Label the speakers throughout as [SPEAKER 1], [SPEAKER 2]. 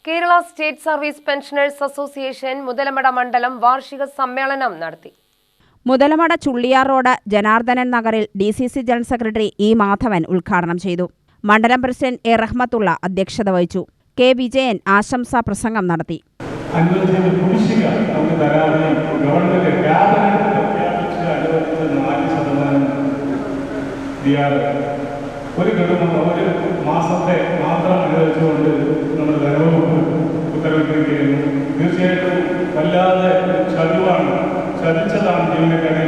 [SPEAKER 1] Kerala state service pensioners association Muthalamada മണ്ഡലം വാർഷിക സമ്മേളനം നടത്തി.
[SPEAKER 2] മുതലമട ചുള്ളിയാർ റോഡ് ജനാർദ്ദനൻ നഗറിൽ DCC general secretary E. Madhavan ഉദ്ഘാടനം ചെയ്തു. മണ്ഡലം പ്രസിഡന്റ് എ. റഹ്മത്തുള്ള അധ്യക്ഷത വഹിച്ചു. കെ. വിജയൻ ആശംസാ പ്രസംഗം നടത്തി.
[SPEAKER 3] ഒരു മാസത്തെ മാത്രം അനുവദിച്ചുകൊണ്ട് നമ്മുടെ ധനവകുപ്പ് ഉത്തരവിട്ടിരിക്കുന്നു. തീർച്ചയായിട്ടും വല്ലാതെ ചതിച്ചതാണ് ജീവനക്കാരെ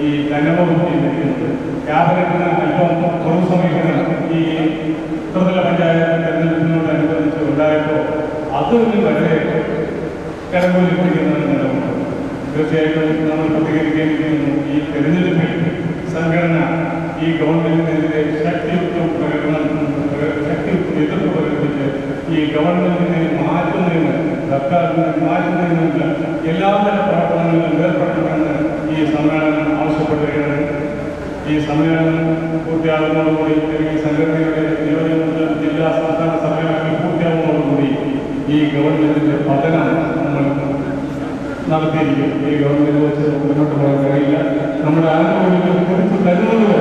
[SPEAKER 3] ഈ ധനവകുപ്പ് ചെയ്തിരിക്കുന്നത്. ക്യാബിനറ്റിന് അല്പം കുറവ് സമയത്തിന് ഈ ത്രിതല പഞ്ചായത്ത് തെരഞ്ഞെടുപ്പിനോടനുബന്ധിച്ച് ഉണ്ടായപ്പോൾ അതൊരു വളരെ കടമൂലിപ്പിക്കുന്നതാണ് നിലവുണ്ട്. തീർച്ചയായിട്ടും നമ്മൾ പ്രതികരിക്കേണ്ടിയിരിക്കുന്നു. ഈ തെരഞ്ഞെടുപ്പിൽ സംഘടന ഈ ഗവൺമെന്റിനെതിരെ ശക്തിയുക്തം എതിർപ്പ് പ്രകടിപ്പിച്ച് ഈ ഗവൺമെന്റിനെ മാറ്റുന്നതിന്, സർക്കാരിനെ മാറ്റുന്നതിനുള്ള എല്ലാതര പ്രവർത്തനങ്ങളിലും ഏർപ്പെടണമെന്ന് ഈ സമ്മേളനം ആവശ്യപ്പെടുകയാണ്. ഈ സമ്മേളനം പൂർത്തിയാകുന്നതോടുകൂടി അല്ലെങ്കിൽ സംഘടനയുടെ നിയോജക ജില്ലാ സംസ്ഥാന സമ്മേളനങ്ങൾ പൂർത്തിയാകുന്നതോടുകൂടി ഈ ഗവൺമെന്റിന്റെ പതനം നമ്മൾ നടത്തിയിരിക്കും. ഈ ഗവൺമെന്റ് വെച്ച് മുന്നോട്ട് പോകാൻ കഴിയില്ല. നമ്മുടെ ആരോഗ്യം കുറിച്ച് തരുന്നത്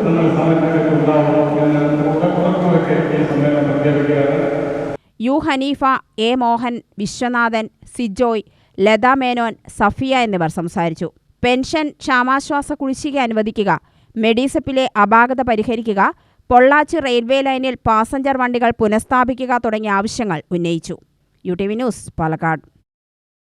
[SPEAKER 3] നമ്മൾ സമയത്തേക്ക് ഉണ്ടാവണം എന്ന് ഉറപ്പുവെക്കെ ഈ സമ്മേളനം പ്രഖ്യാപിക്കുകയാണ്.
[SPEAKER 2] യു. ഹനീഫ, എ. മോഹൻ, വിശ്വനാഥൻ, സിജോയ്, ലത മേനോൻ, സഫിയ എന്നിവർ സംസാരിച്ചു. പെൻഷൻ ക്ഷാമാശ്വാസ കുടിശ്ശിക അനുവദിക്കുക, മെഡിസെപ്പിലെ അപാകത പരിഹരിക്കുക, പൊള്ളാച്ചി റെയിൽവേ ലൈനിൽ പാസഞ്ചർ വണ്ടികൾ പുനഃസ്ഥാപിക്കുക തുടങ്ങിയ ആവശ്യങ്ങൾ ഉന്നയിച്ചു. UTV news, Palakkad.